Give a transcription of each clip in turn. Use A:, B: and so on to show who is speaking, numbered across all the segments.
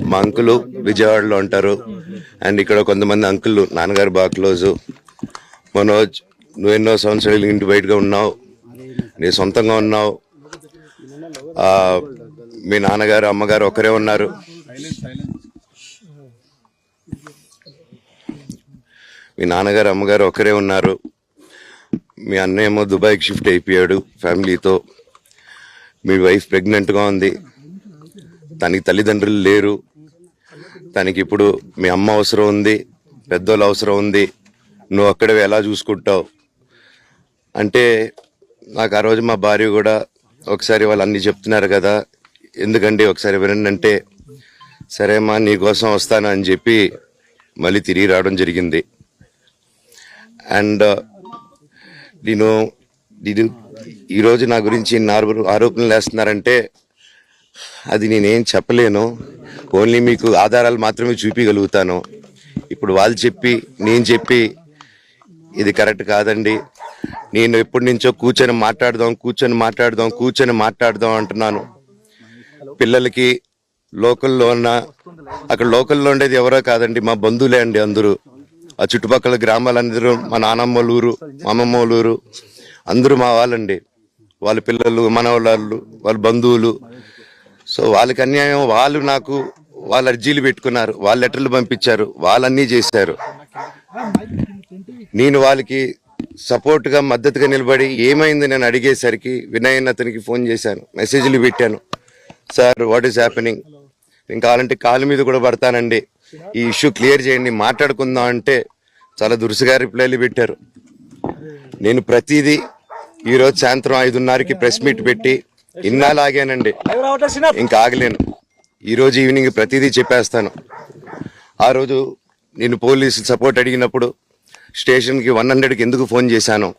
A: మా అంకులు విజయవాడలో ఉంటారు. అండ్ ఇక్కడ కొంతమంది అంకుల్ నాన్నగారు బాగా క్లోజు. మనోజ్, నువ్వు ఎన్నో సంవత్సరాలు ఇంటి బయటగా ఉన్నావు, నీ సొంతంగా ఉన్నావు. మీ నాన్నగారు అమ్మగారు ఒకరే ఉన్నారు. మీ నాన్నగారు అమ్మగారు ఒకరే ఉన్నారు. మీ అన్నయ్య ఏమో దుబాయ్కి షిఫ్ట్ అయిపోయాడు ఫ్యామిలీతో. మీ వైఫ్ ప్రెగ్నెంట్గా ఉంది. తనకి తల్లిదండ్రులు లేరు. తనకి ఇప్పుడు మీ అమ్మ అవసరం ఉంది, పెద్దోళ్ళు అవసరం ఉంది. నువ్వు అక్కడే ఎలా చూసుకుంటావు అంటే, నాకు ఆ రోజు మా భార్య కూడా ఒకసారి వాళ్ళు అన్నీ చెప్తున్నారు కదా, ఎందుకండి ఒకసారి వినండి అంటే, సరేమ్మా నీకోసం వస్తాను అని చెప్పి మళ్ళీ తిరిగి రావడం జరిగింది. అండ్ నేను ఈరోజు నా గురించి ఆరోపణలు వేస్తున్నారంటే అది నేనేం చెప్పలేను. ఓన్లీ మీకు ఆధారాలు మాత్రమే చూపించగలుగుతాను. ఇప్పుడు వాళ్ళు చెప్పి నేను చెప్పి ఇది కరెక్ట్ కాదండి, నేను ఎప్పటి నుంచో కూర్చొని మాట్లాడదాం అంటున్నాను. పిల్లలకి లోకల్లో ఉన్న, అక్కడ లోకల్లో ఉండేది ఎవరో కాదండి, మా బంధువులే అండి అందరూ. ఆ చుట్టుపక్కల గ్రామాలందరూ మా నానమ్మ ఊరు, మా అమ్మమ్మ ఊరు అందరూ మా వాళ్ళండి. వాళ్ళ పిల్లలు, మనవాళ్ళు, వాళ్ళ బంధువులు. సో వాళ్ళకి అన్యాయం, వాళ్ళు నాకు వాళ్ళ అర్జీలు పెట్టుకున్నారు, వాళ్ళ లెటర్లు పంపించారు, వాళ్ళన్నీ చేశారు. నేను వాళ్ళకి సపోర్ట్గా మద్దతుగా నిలబడి ఏమైంది నేను అడిగేసరికి వినయ్ అతనికి ఫోన్ చేశాను, మెసేజ్లు పెట్టాను. సార్ వాట్ ఈస్ హ్యాపెనింగ్, నేను కావాలంటే కాళ్ళ మీద కూడా పడతానండి, ఈ ఇష్యూ క్లియర్ చేయండి, మాట్లాడుకుందాం అంటే చాలా దురుసుగా రిప్లైలు పెట్టారు. నేను ప్రతిదీ ఈరోజు సాయంత్రం 5:30కి ప్రెస్ మీట్ పెట్టి ఇన్నాళ్ళు ఆగానండి, ఇంకా ఆగలేను. ఈరోజు ఈవినింగ్ ప్రతిదీ చెప్పేస్తాను. ఆ రోజు నేను పోలీసు సపోర్ట్ అడిగినప్పుడు స్టేషన్కి 100కి ఎందుకు ఫోన్ చేశాను,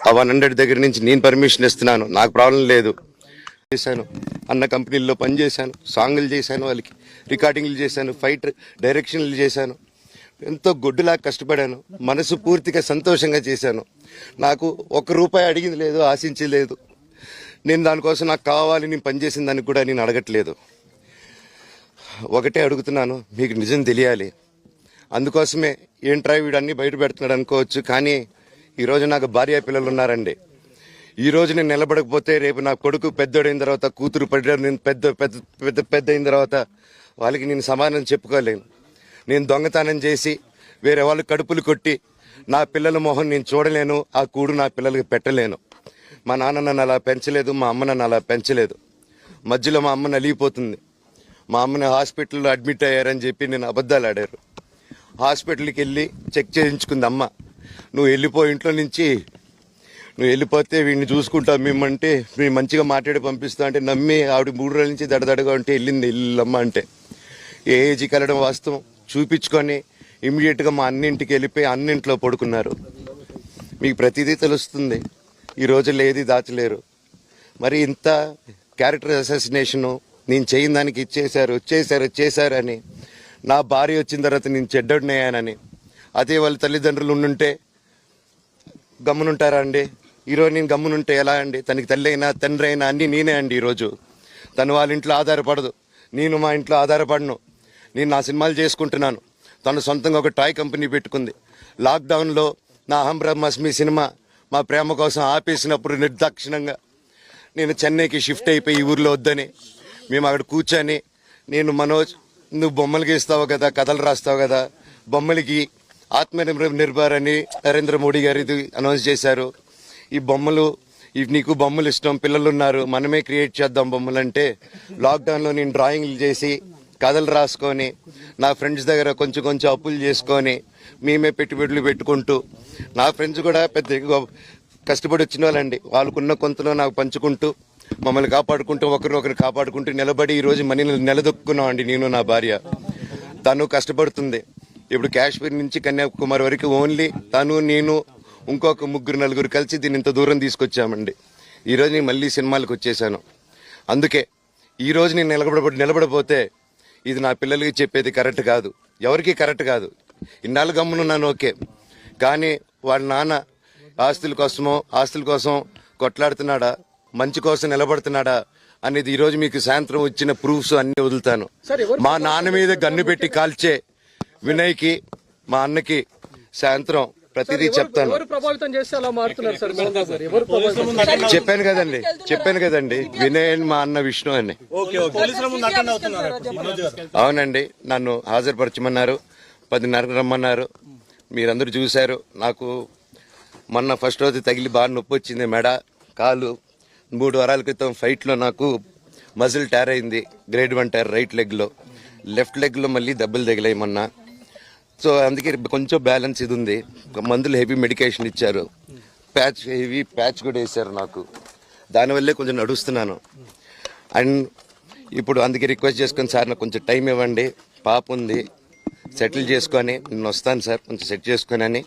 A: ఆ 100 దగ్గర నుంచి నేను పర్మిషన్ ఇస్తున్నాను, నాకు ప్రాబ్లం లేదు చేశాను. అన్న కంపెనీల్లో పనిచేశాను, సాంగులు చేశాను, వాళ్ళకి రికార్డింగ్లు చేశాను, ఫైట్ డైరెక్షన్లు చేశాను, ఎంతో గొడ్డులాగా కష్టపడాను, మనసు పూర్తిగా సంతోషంగా చేశాను. నాకు ₹1 అడిగింది లేదు, ఆశించలేదు. నేను దానికోసం నాకు కావాలి, నేను పనిచేసిన దానికి కూడా నేను అడగట్లేదు. ఒకటే అడుగుతున్నాను, మీకు నిజం తెలియాలి. అందుకోసమే ఏంట్రా వీడు అన్నీ బయట పెడుతున్నాడు అనుకోవచ్చు, కానీ ఈరోజు నాకు భార్య పిల్లలు ఉన్నారండి. ఈరోజు నేను నిలబడకపోతే రేపు నా కొడుకు పెద్దోడైన తర్వాత, కూతురు పెద్ద అయిన తర్వాత వాళ్ళకి నేను సమాధానం చెప్పుకోలేను. నేను దొంగతనం చేసి వేరే వాళ్ళు కడుపులు కొట్టి నా పిల్లల మొహం నేను చూడలేను, ఆ కూడు నా పిల్లలకి పెట్టలేను. మా నాన్న నన్ను అలా పెంచలేదు, మా అమ్మ నన్ను అలా పెంచలేదు. మధ్యలో మా అమ్మ నలిగిపోతుంది. మా అమ్మని హాస్పిటల్లో అడ్మిట్ అయ్యారని చెప్పి నేను అబద్ధాలు ఆడారు. హాస్పిటల్కి వెళ్ళి చెక్ చేయించుకుంది అమ్మ. నువ్వు వెళ్ళిపో ఇంట్లో నుంచి, నువ్వు వెళ్ళిపోతే వీడిని చూసుకుంటావు మేమంటే, మేము మంచిగా మాట్లాడి పంపిస్తా అంటే నమ్మి ఆవిడ 3 రోజుల నుంచి దడదడగా ఉంటే వెళ్ళింది ఇల్లమ్మ అంటే. ఏ ఏజీకి వెళ్ళడం వాస్తవం చూపించుకొని ఇమీడియట్గా మా అన్నింటికి వెళ్ళిపోయి అన్నింట్లో పడుకున్నారు. మీకు ప్రతిదీ తెలుస్తుంది. ఈ రోజుల్లో ఏది దాచలేరు. మరి ఇంత క్యారెక్టర్ అసాసినేషను నేను చేయని దానికి చేశారు అని, నా భార్య వచ్చిన తర్వాత నేను చెడ్డోడినయ్యానని, అదే వాళ్ళ తల్లిదండ్రులు ఉండుంటే గమ్మునుంటారా అండి? ఈరోజు నేను గమ్మునుంటే ఎలా అండి? తనకి తల్లి అయినా తండ్రి అయినా అన్నీ నేనే అండి. ఈరోజు తను వాళ్ళ ఇంట్లో ఆధారపడదు, నేను మా ఇంట్లో ఆధారపడను. నేను నా సినిమాలు చేసుకుంటున్నాను. తను సొంతంగా ఒక టాయ్ కంపెనీ పెట్టుకుంది. లాక్డౌన్లో నా అహం బ్రహ్మాస్మి సినిమా మా ప్రేమ కోసం ఆపేసినప్పుడు నిర్దాక్షిణంగా నేను చెన్నైకి షిఫ్ట్ అయిపోయి ఈ ఊర్లో వద్దని మేము అక్కడ కూర్చొని, నేను మనోజ్ నువ్వు బొమ్మలు గీస్తావు కదా, కథలు రాస్తావు కదా, బొమ్మలకి ఆత్మనిర్భర్ అని నరేంద్ర మోడీ గారు ఇది అనౌన్స్ చేశారు. ఈ బొమ్మలు, నీకు బొమ్మలు ఇష్టం, పిల్లలు ఉన్నారు, మనమే క్రియేట్ చేద్దాం బొమ్మలు అంటే, లాక్డౌన్లో నేను డ్రాయింగ్లు చేసి కథలు రాసుకొని నా ఫ్రెండ్స్ దగ్గర కొంచెం అప్పులు చేసుకొని మేమే పెట్టుబడులు పెట్టుకుంటూ, నా ఫ్రెండ్స్ కూడా పెద్ద కష్టపడి వచ్చిన వాళ్ళండి, వాళ్ళకున్న కొంతలో నాకు పంచుకుంటూ మమ్మల్ని కాపాడుకుంటూ ఒకరినొకరు కాపాడుకుంటూ నిలబడి ఈరోజు మనీని నిలదొక్కున్నాం అండి. నేను నా భార్య, తను కష్టపడుతుంది. ఇప్పుడు కాశ్మీర్ నుంచి కన్యాకుమారి వరకు ఓన్లీ తను, నేను, ఇంకొక 3-4 కలిసి దీన్ని ఇంత దూరం తీసుకొచ్చామండి. ఈరోజు నేను మళ్ళీ సినిమాలకు వచ్చేసాను. అందుకే ఈరోజు నేను నిలబడపోతే ఇది నా పిల్లలకి చెప్పేది కరెక్ట్ కాదు, ఎవరికి కరెక్ట్ కాదు. ఇన్నాళ్ళు గమ్మునున్నాను ఓకే, కానీ వాళ్ళ నాన్న ఆస్తుల కోసం కొట్లాడుతున్నాడా, మంచి కోసం నిలబడుతున్నాడా అనేది ఈరోజు మీకు సాయంత్రం వచ్చిన ప్రూఫ్స్ అన్ని వదులుతాను. మా నాన్న మీద గన్ను పెట్టి కాల్చే వినయ్కి, మా అన్నకి సాయంత్రం ప్రతిదీ చెప్తాను. చెప్పాను కదండి వినయ్ అని మా అన్న విష్ణు అని. అవునండి, నన్ను హాజరుపరచమన్నారు, 10:30 రమ్మన్నారు. మీరందరూ చూశారు. నాకు మొన్న ఫస్ట్ రోజు తగిలి బాగా నొప్పి వచ్చింది, మెడ, కాలు. 3 వారాల క్రితం ఫైట్లో నాకు మజిల్ టైర్ అయింది, గ్రేడ్ 1 టైర్ రైట్ లెగ్లో. లెఫ్ట్ లెగ్లో మళ్ళీ దెబ్బలు తగిలాయి మొన్న. సో అందుకే కొంచెం బ్యాలెన్స్ ఇది ఉంది. మందులు హెవీ మెడికేషన్ ఇచ్చారు, హెవీ ప్యాచ్ కూడా వేశారు నాకు. దానివల్లే కొంచెం నడుస్తున్నాను. అండ్ ఇప్పుడు అందుకే రిక్వెస్ట్ చేసుకొని, సార్ నాకు కొంచెం టైం ఇవ్వండి, పాప ఉంది, సెటిల్ చేసుకొని నేను వస్తాను సార్, కొంచెం సెట్ చేసుకొని అని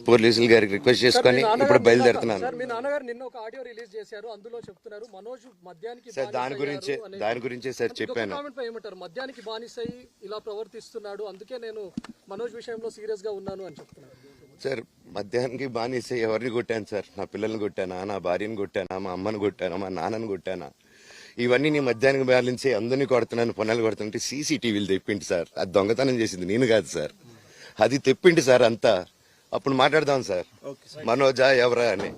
A: పోలీసులు గారికి రిక్వెస్ట్ చేసుకొని ఇప్పుడు బయలుదేరుతున్నాను. సార్ దాని గురించే సార్ చెప్పాను.
B: మద్యానికి బానిసై ఇలా ప్రవర్తిస్తున్నాడు, అందుకే నేను మనోజ్ విషయంలో సీరియస్ గా ఉన్నాను అని చెప్తున్నాను.
A: సార్ మద్యానికి బానిసై ఎవరిని కొట్టాను సార్? నా పిల్లల్ని కొట్టానా, నా భార్యను కొట్టానా, మా అమ్మని కొట్టానా, మా నాన్నని కొట్టానా? ఇవన్నీ నీ మద్యానికి బ్యాలెన్స్ అందరినీ కొడుతున్నాను, పొన్నాలు కొడుతుంటే సీసీటీవీలు తెప్పిండి సార్. అది దొంగతనం చేసింది నేను కాదు సార్, అది తెప్పిండి సార్ అంతా. అప్పుడు మాట్లాడదాం సార్, మనోజా ఎవరా అని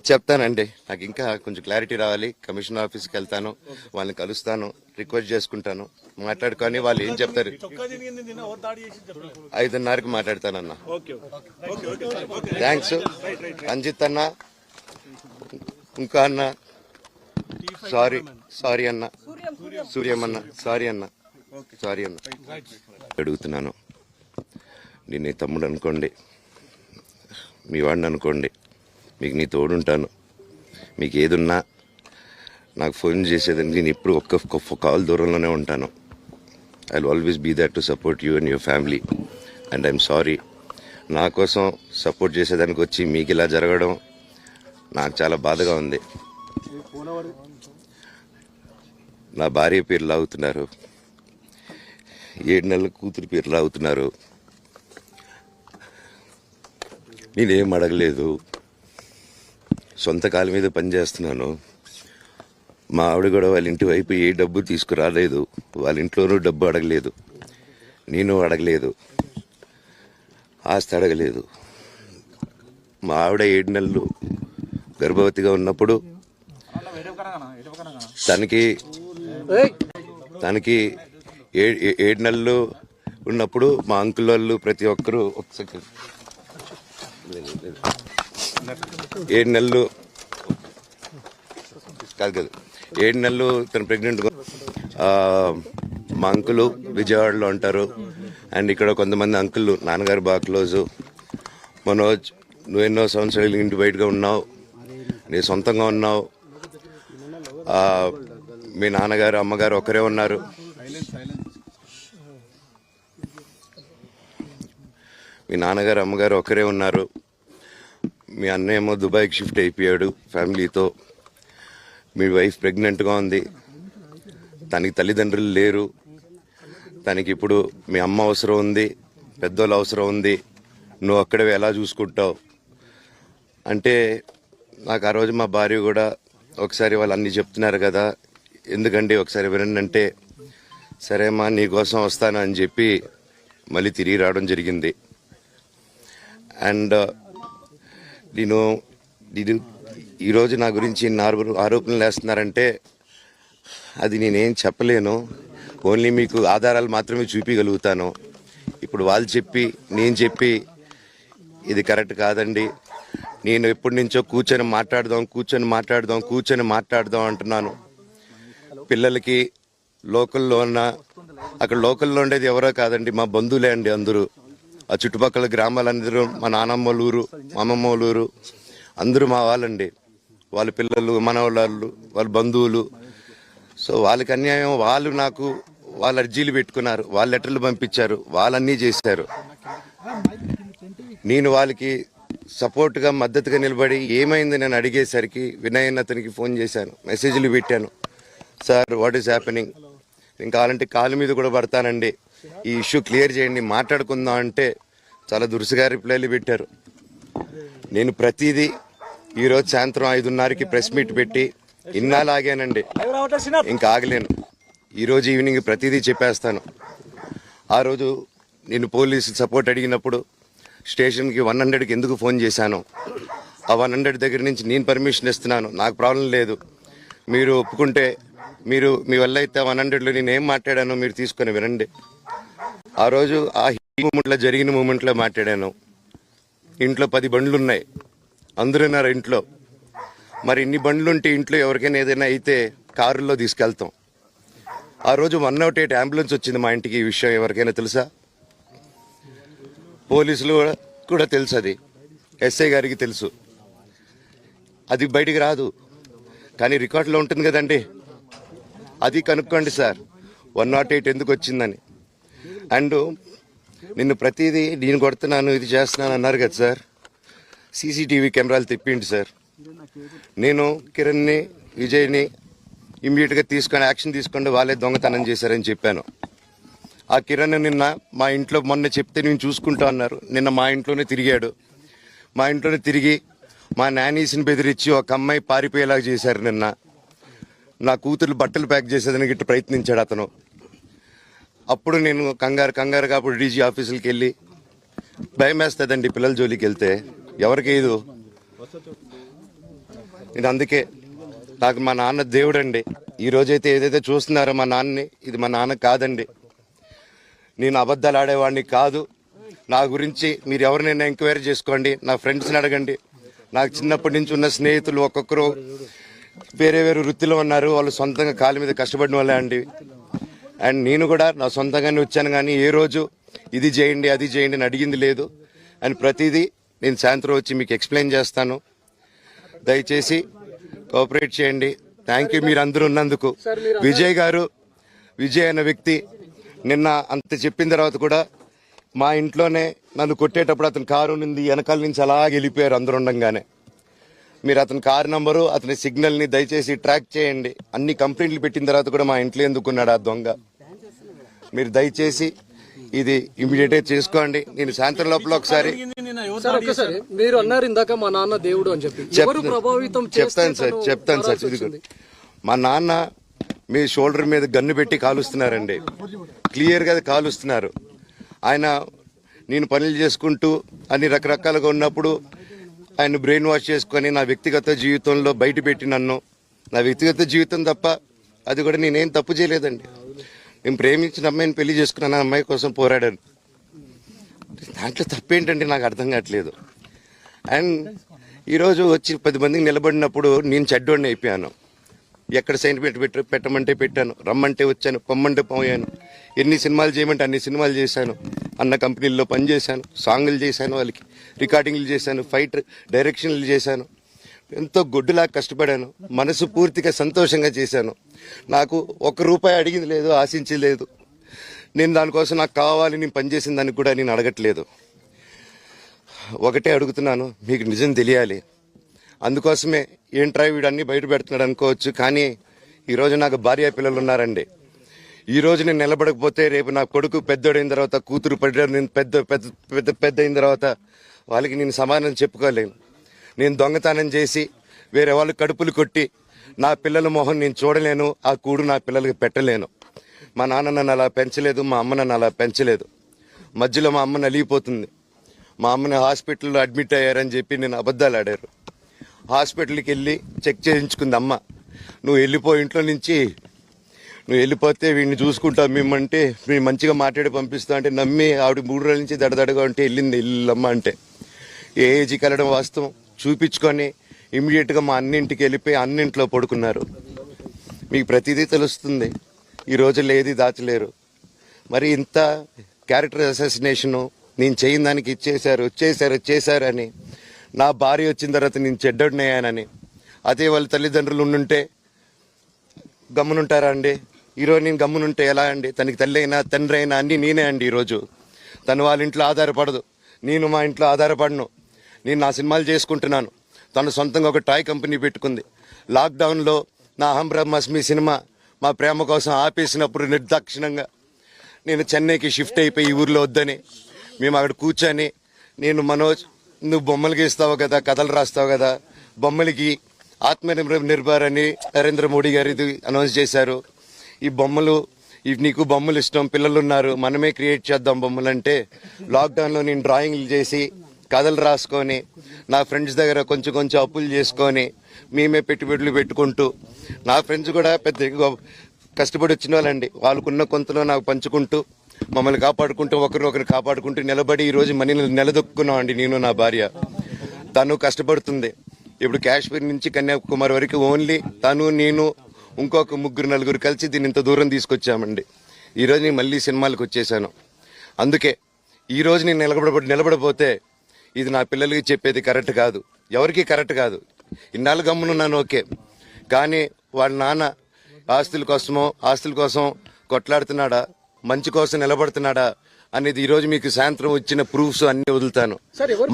A: చెప్తానండి. నాకు ఇంకా కొంచెం క్లారిటీ రావాలి. కమిషనర్ ఆఫీస్కి వెళ్తాను, వాళ్ళని కలుస్తాను, రిక్వెస్ట్ చేసుకుంటాను, మాట్లాడుకొని వాళ్ళు ఏం చెప్తారు. 5:30కి మాట్లాడతానన్నా. థ్యాంక్స్ రంజిత్ అన్న, ఇంకా అన్న, సారీ అన్న, సూర్యమన్న, సారీ అన్న. అడుగుతున్నాను, నేను నీ తమ్ముడు అనుకోండి, మీ వాడిని అనుకోండి, మీకు నీ తోడుంటాను. మీకు ఏదున్నా నాకు ఫోన్ చేసేదానికి నేను ఇప్పుడు ఒక్క కాల్ దూరంలోనే ఉంటాను. I will always be there to support you and your family. And I'm sorry, నా కోసం సపోర్ట్ చేసేదానికి వచ్చి మీకు ఇలా జరగడం నాకు చాలా బాధగా ఉంది. నా భార్య పేరు లాగుతున్నారు, 7 నెలల కూతురు పేరు లాగుతున్నారు. నేనేం అడగలేదు, సొంత కాళ్ళ మీద పనిచేస్తున్నాను. మా ఆవిడ కూడా వాళ్ళ ఇంటి వైపు ఏ డబ్బు తీసుకురాలేదు, వాళ్ళ ఇంట్లోనూ డబ్బు అడగలేదు, నేను అడగలేదు, ఆస్తి అడగలేదు. మా ఆవిడ 7 నెలలు గర్భవతిగా ఉన్నప్పుడు తనకి 7 నెలలు ఉన్నప్పుడు మా అంకుల్ వాళ్ళు ప్రతి ఒక్కరూ 7 నెలలు కాదు 7 నెలలు తను ప్రెగ్నెంట్. మా అంకులు విజయవాడలో ఉంటారు. అండ్ ఇక్కడ కొంతమంది అంకుళ్ళు నాన్నగారు బాగా క్లోజు. మనోజ్, నువ్వు ఎన్నో సంవత్సరాలు ఇంటి బయటగా ఉన్నావు, నీ సొంతంగా ఉన్నావు. మీ నాన్నగారు అమ్మగారు ఒకరే ఉన్నారు. మీ నాన్నగారు అమ్మగారు ఒకరే ఉన్నారు. మీ అన్నయ్య ఏమో దుబాయ్కి షిఫ్ట్ అయిపోయాడు ఫ్యామిలీతో. మీ వైఫ్ ప్రెగ్నెంట్గా ఉంది, తనకి తల్లిదండ్రులు లేరు. తనకి ఇప్పుడు మీ అమ్మ అవసరం ఉంది, పెద్దోళ్ళ అవసరం ఉంది. నువ్వు అక్కడే ఎలా చూసుకుంటావు అంటే, నాకు ఆ రోజు మా భార్య కూడా ఒకసారి వాళ్ళు అన్నీ చెప్తున్నారు కదా, ఎందుకండి ఒకసారి వినండి అంటే, సరేమ్మా నీకోసం వస్తాను అని చెప్పి మళ్ళీ తిరిగి రావడం జరిగింది. అండ్ నేను ఈరోజు నా గురించి ఆరోపణలు వేస్తున్నారంటే అది నేనేం చెప్పలేను. ఓన్లీ మీకు ఆధారాలు మాత్రమే చూపించగలుగుతాను. ఇప్పుడు వాళ్ళు చెప్పి నేను చెప్పి ఇది కరెక్ట్ కాదండి, నేను ఎప్పటి నుంచో కూర్చొని మాట్లాడదాం అంటున్నాను. పిల్లలకి లోకల్లో అక్కడ లోకల్లో ఉండేది ఎవరో కాదండి, మా బంధువులే అండి అందరూ. ఆ చుట్టుపక్కల గ్రామాలందరూ మా నానమ్మ వాళ్ళ ఊరు, మా అమ్మమ్మ వాళ్ళ ఊరు, అందరూ మా వాళ్ళండి. వాళ్ళ పిల్లలు, మనవాళ్ళు, వాళ్ళ బంధువులు. సో వాళ్ళకి అన్యాయం, వాళ్ళు నాకు వాళ్ళ అర్జీలు పెట్టుకున్నారు, వాళ్ళ లెటర్లు పంపించారు, వాళ్ళన్నీ చేశారు. నేను వాళ్ళకి సపోర్ట్గా మద్దతుగా నిలబడి ఏమైంది నేను అడిగేసరికి వినయ్ అతనికి ఫోన్ చేశాను, మెసేజ్లు పెట్టాను. సార్ వాట్ ఈస్ హ్యాపెనింగ్, నేను కావాలంటే కాలు మీద కూడా పడతానండి, ఈ ఇష్యూ క్లియర్ చేయండి, మాట్లాడుకుందాం అంటే చాలా దురుసుగా రిప్లైలు పెట్టారు. నేను ప్రతిదీ ఈరోజు సాయంత్రం 5:30కి ప్రెస్ మీట్ పెట్టి ఇన్నాళ్ళు ఆగానండి, ఇంకా ఆగలేను. ఈరోజు ఈవినింగ్ ప్రతిదీ చెప్పేస్తాను. ఆ రోజు నేను పోలీసు సపోర్ట్ అడిగినప్పుడు స్టేషన్కి 100కి ఎందుకు ఫోన్ చేశాను, ఆ 100 దగ్గర నుంచి నేను పర్మిషన్ ఇస్తున్నాను, నాకు ప్రాబ్లం లేదు, మీరు ఒప్పుకుంటే మీరు మీ వల్ల అయితే 100లో నేను ఏం మాట్లాడానో మీరు తీసుకొని వినండి. ఆ రోజు ఆ మూమెంట్లో జరిగిన మూమెంట్లో మాట్లాడాను. ఇంట్లో 10 బండ్లు ఉన్నాయి, అందరూ ఉన్నారు ఇంట్లో. మరి ఇన్ని బండ్లు ఉంటే ఇంట్లో ఎవరికైనా ఏదైనా అయితే కారులో తీసుకెళ్తాం. ఆ రోజు 108 అంబులెన్స్ వచ్చింది మా ఇంటికి. ఈ విషయం ఎవరికైనా తెలుసా? పోలీసులు కూడా తెలుసు, అది ఎస్ఐ గారికి తెలుసు. అది బయటికి రాదు, కానీ రికార్డులో ఉంటుంది కదండి. అది కనుక్కోండి సార్ 108 ఎందుకు వచ్చిందని. అండ్ నిన్ను ప్రతిదీ నేను కొడుతున్నాను, ఇది చేస్తున్నాను అన్నారు కదా సార్. సీసీటీవీ కెమెరాలు తెప్పిండి సార్. నేను కిరణ్ని, విజయ్ని ఇమ్మీడియట్గా తీసుకొని యాక్షన్ తీసుకోండి, వాళ్ళే దొంగతనం చేశారని చెప్పాను. ఆ కిరణ్ నిన్న మా ఇంట్లో మొన్న చెప్తే నేను చూసుకుంటా అన్నారు. నిన్న మా ఇంట్లోనే తిరిగాడు. మా ఇంట్లోనే తిరిగి మా నానీస్ని బెదిరించి ఒక అమ్మాయి పారిపోయేలాగా చేశారు. నిన్న నా కూతురు బట్టలు ప్యాక్ చేసేదానికి ఇట్లా ప్రయత్నించాడు అతను. అప్పుడు నేను కంగారుగా అప్పుడు డీజీ ఆఫీసులకి వెళ్ళి, భయం వేస్తుందండి పిల్లల జోలికి వెళ్తే, ఎవరికి ఏదో. నేను అందుకే నాకు మా నాన్న దేవుడండి. ఈ రోజైతే ఏదైతే చూస్తున్నారో మా నాన్నని, ఇది మా నాన్న కాదండి. నేను అబద్ధాలు ఆడేవాడిని కాదు. నా గురించి మీరు ఎవరినైనా ఎంక్వైరీ చేసుకోండి, నా ఫ్రెండ్స్ని అడగండి. నాకు చిన్నప్పటి నుంచి ఉన్న స్నేహితులు ఒక్కొక్కరు వేరే వృత్తిలో ఉన్నారు, వాళ్ళు సొంతంగా కాళ్ళ మీద కష్టపడిన వాళ్ళే అండి. అండ్ నేను కూడా నా సొంతంగానే వచ్చాను, కానీ ఏ రోజు ఇది చేయండి అది చేయండి అని అడిగింది లేదు. అండ్ ప్రతిదీ నేను సాయంత్రం వచ్చి మీకు ఎక్స్ప్లెయిన్ చేస్తాను. దయచేసి కోఆపరేట్ చేయండి. థ్యాంక్ యూ మీరు అందరూ ఉన్నందుకు. విజయ్ అనే వ్యక్తి నిన్న అంత చెప్పిన తర్వాత కూడా మా ఇంట్లోనే నన్ను కొట్టేటప్పుడు అతని కారు ఉంది, వెనకాల నుంచి అలా వెళ్ళిపోయారు అందరు ఉండంగానే. మీరు అతని కారు నంబరు, అతని సిగ్నల్ని దయచేసి ట్రాక్ చేయండి. అన్ని కంప్లైంట్లు పెట్టిన తర్వాత కూడా మా ఇంట్లో ఎందుకున్నాడు ఆ దొంగ? మీరు దయచేసి ఇది ఇమీడియట్ చేసుకోండి. నేను సాయంత్రం లోపల ఒకసారి
B: మీరు అన్నారు ఇందాక మా నాన్న దేవుడు అని చెప్పి,
A: చెప్తాను సార్. ఇది మా నాన్న మీ షోల్డర్ మీద గన్ను పెట్టి కాలుస్తున్నారండి, క్లియర్గా కాలుస్తున్నారు. ఆయన నేను పనులు చేసుకుంటూ అన్ని రకరకాలుగా ఉన్నప్పుడు ఆయన బ్రెయిన్ వాష్ చేసుకొని నా వ్యక్తిగత జీవితంలో బయట పెట్టి నన్ను, నా వ్యక్తిగత జీవితం తప్ప అది కూడా నేనేం తప్పు చేయలేదండి. నేను ప్రేమించిన అమ్మాయిని పెళ్లి చేసుకున్నాను, ఆ అమ్మాయి కోసం పోరాడాను. దాంట్లో తప్పేంటంటే నాకు అర్థం కావట్లేదు. అండ్ ఈరోజు వచ్చి 10 మందికి నిలబడినప్పుడు నేను చెడ్డోడిని అయిపోయాను. ఎక్కడ సైన్ పెట్టమంటే పెట్టాను, రమ్మంటే వచ్చాను, పొమ్మంటే పోయాను. ఎన్ని సినిమాలు చేయమంటే అన్ని సినిమాలు చేశాను. అన్న కంపెనీల్లో పనిచేశాను, సాంగులు చేశాను, వాళ్ళకి రికార్డింగ్లు చేశాను, ఫైట్ డైరెక్షన్లు చేశాను. ఎంతో గొడ్డులాగా కష్టపడాను, మనసు పూర్తిగా సంతోషంగా చేశాను. నాకు ₹1 అడిగింది లేదు, ఆశించలేదు. నేను దానికోసం నాకు కావాలి, నేను పనిచేసిన దానికి కూడా నేను అడగట్లేదు. ఒకటే అడుగుతున్నాను, మీకు నిజం తెలియాలి. అందుకోసమే ఏంట్రా వీడు అన్ని బయట పెడుతున్నాడు అనుకోవచ్చు, కానీ ఈరోజు నాకు భార్య పిల్లలు ఉన్నారండి. ఈరోజు నేను నిలబడకపోతే రేపు నా కొడుకు పెద్దోడైన తర్వాత, కూతురు పెద్ద అయిన తర్వాత వాళ్ళకి నేను సమాధానం చెప్పుకోలేను. నేను దొంగతనం చేసి వేరే వాళ్ళు కడుపులు కొట్టి నా పిల్లల మొహం నేను చూడలేను, ఆ కూడు నా పిల్లలకి పెట్టలేను. మా నాన్న నన్ను అలా పెంచలేదు, మా అమ్మ నన్ను అలా పెంచలేదు. మధ్యలో మా అమ్మ నలిగిపోతుంది. మా అమ్మని హాస్పిటల్లో అడ్మిట్ అయ్యారని చెప్పి నేను అబద్ధాలు ఆడారు. హాస్పిటల్కి వెళ్ళి చెక్ చేయించుకుంది అమ్మ. నువ్వు వెళ్ళిపో ఇంట్లో నుంచి, నువ్వు వెళ్ళిపోతే వీడిని చూసుకుంటావు మేమంటే, మేము మంచిగా మాట్లాడి పంపిస్తావు అంటే నమ్మి ఆవిడ 3 రోజుల నుంచి దడదడగా ఉంటే వెళ్ళింది ఇల్లమ్మ అంటే. ఏ ఏజీకి వెళ్ళడం వాస్తవం చూపించుకొని ఇమ్మీడియట్గా మా అన్నింటికి వెళ్ళిపోయి అన్నింట్లో పడుకున్నారు. మీకు ప్రతిదీ తెలుస్తుంది. ఈ రోజుల్లో ఏది దాచలేరు. మరి ఇంత క్యారెక్టర్ అసాసినేషను నేను చేయని దానికి చేశారు అని, నా భార్య వచ్చిన తర్వాత నేను చెడ్డోడినయ్యానని, అదే వాళ్ళ తల్లిదండ్రులు ఉండుంటే గమ్మునుంటారా అండి? ఈరోజు నేను గమ్మునుంటే ఎలా అండి? తనకి తల్లి అయినా తండ్రి అయినా అన్నీ నేనే అండి. ఈరోజు తను వాళ్ళ ఇంట్లో ఆధారపడదు, నేను మా ఇంట్లో ఆధారపడను. నేను నా సినిమాలు చేసుకుంటున్నాను. తను సొంతంగా ఒక టాయ్ కంపెనీ పెట్టుకుంది. లాక్డౌన్లో నా అహం బ్రహ్మాస్మి సినిమా మా ప్రేమ కోసం ఆపేసినప్పుడు నిర్దాక్షిణంగా నేను చెన్నైకి షిఫ్ట్ అయిపోయి ఈ ఊర్లో వద్దని మేము అక్కడ కూర్చొని, నేను మనోజ్ నువ్వు బొమ్మలు గీస్తావు కదా, కథలు రాస్తావు కదా, బొమ్మలకి నిర్భర్ అని నరేంద్ర మోడీ గారు ఇది అనౌన్స్ చేశారు. ఈ బొమ్మలు నీకు బొమ్మలు ఇష్టం, పిల్లలు ఉన్నారు, మనమే క్రియేట్ చేద్దాం బొమ్మలు అంటే లాక్డౌన్లో నేను డ్రాయింగ్లు చేసి కథలు రాసుకొని నా ఫ్రెండ్స్ దగ్గర కొంచెం కొంచెం అప్పులు చేసుకొని మేమే పెట్టుబడులు పెట్టుకుంటూ, నా ఫ్రెండ్స్ కూడా పెద్ద కష్టపడి వచ్చిన వాళ్ళండి, వాళ్ళకున్న కొంతలో నాకు పంచుకుంటూ మమ్మల్ని కాపాడుకుంటూ ఒకరినొకరు కాపాడుకుంటూ నిలబడి ఈరోజు మనీ నిలదొక్కున్నాం అండి. నేను నా భార్య, తను కష్టపడుతుంది. ఇప్పుడు కాశ్మీర్ నుంచి కన్యాకుమారి వరకు ఓన్లీ తను, నేను, ఇంకొక 3-4 కలిసి దీన్ని ఇంత దూరం తీసుకొచ్చామండి. ఈరోజు నేను మళ్ళీ సినిమాలకు వచ్చేసాను. అందుకే ఈరోజు నేను నిలబడపోతే ఇది నా పిల్లలకి చెప్పేది కరెక్ట్ కాదు, ఎవరికి కరెక్ట్ కాదు. ఇన్నాళ్ళు గమ్మునున్నాను ఓకే, కానీ వాళ్ళ నాన్న ఆస్తుల కోసం కొట్లాడుతున్నాడా, మంచి కోసం నిలబడుతున్నాడా అనేది ఈరోజు మీకు సాయంత్రం వచ్చిన ప్రూఫ్స్ అన్ని వదులుతాను.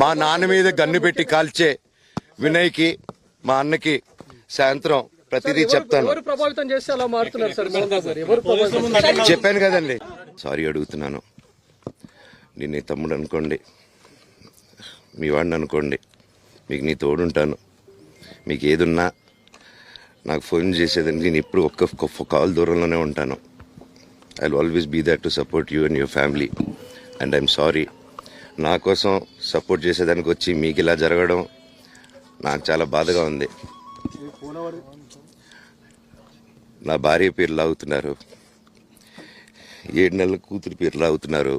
A: మా నాన్న మీద గన్ను పెట్టి కాల్చే వినయ్కి, మా అన్నకి సాయంత్రం ప్రతిదీ చెప్తాను. చెప్పాను కదండి, సారీ అడుగుతున్నాను. నేను నీ తమ్ముడు అనుకోండి, మీ వాడిని అనుకోండి, మీకు నీ తోడుంటాను. మీకు ఏదున్నా నాకు ఫోన్ చేసేదానికి నేను ఇప్పుడు ఒక్క కాల్ దూరంలోనే ఉంటాను. I will always be there to support you and your family. And I'm sorry, నా కోసం సపోర్ట్ చేసేదానికి వచ్చి మీకు ఇలా జరగడం నాకు చాలా బాధగా ఉంది. నా భార్య పేరు లాగుతున్నారు, 7 నెలల కూతురు పేరు లాగుతున్నారు.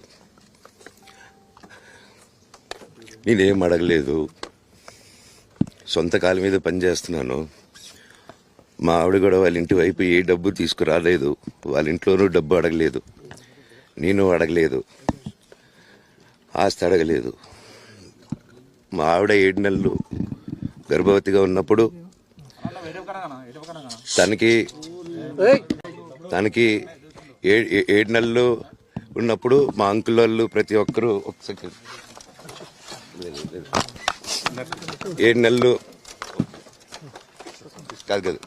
A: నేనేం అడగలేదు, సొంత కాళ్ళ మీద పనిచేస్తున్నాను. మా ఆవిడ కూడా వాళ్ళ ఇంటి వైపు ఏ డబ్బు తీసుకురాలేదు, వాళ్ళ ఇంట్లోనూ డబ్బు అడగలేదు, నేను అడగలేదు, ఆస్తి అడగలేదు. మా ఆవిడ 7 నెలలు గర్భవతిగా ఉన్నప్పుడు తనకి 7 నెలలు ఉన్నప్పుడు మా అంకుల్ వాళ్ళు ప్రతి ఒక్కరూ 7 నెలలు కాదు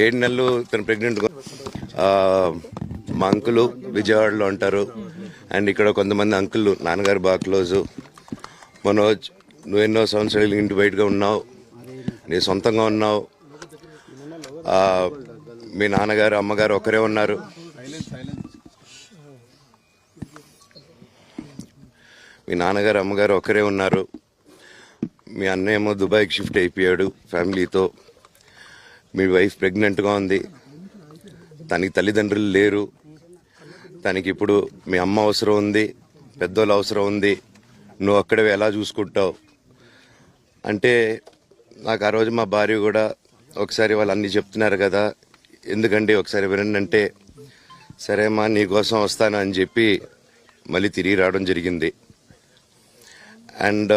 A: 7 నెలలు తను ప్రెగ్నెంట్. మా అంకులు విజయవాడలో ఉంటారు. అండ్ ఇక్కడ కొంతమంది అంకుళ్ళు నాన్నగారు బాగా క్లోజు. మనోజ్, నువ్వు ఎన్నో సంవత్సరాలు ఇంటి బయటగా ఉన్నావు, నీ సొంతంగా ఉన్నావు. మీ నాన్నగారు అమ్మగారు ఒకరే ఉన్నారు. మీ నాన్నగారు అమ్మగారు ఒకరే ఉన్నారు. మీ అన్నయ్య ఏమో దుబాయ్కి షిఫ్ట్ అయిపోయాడు ఫ్యామిలీతో. మీ వైఫ్ ప్రెగ్నెంట్గా ఉంది, తనకి తల్లిదండ్రులు లేరు. తనకి ఇప్పుడు మీ అమ్మ అవసరం ఉంది, పెద్దోళ్ళ అవసరం ఉంది. నువ్వు అక్కడే ఎలా చూసుకుంటావు అంటే నాకు ఆ రోజు మా భార్య కూడా ఒకసారి వాళ్ళు అన్నీ చెప్తున్నారు కదా, ఎందుకండి ఒకసారి వినండి అంటే, సరేమ్మా నీకోసం వస్తాను అని చెప్పి మళ్ళీ తిరిగి రావడం జరిగింది. అండ్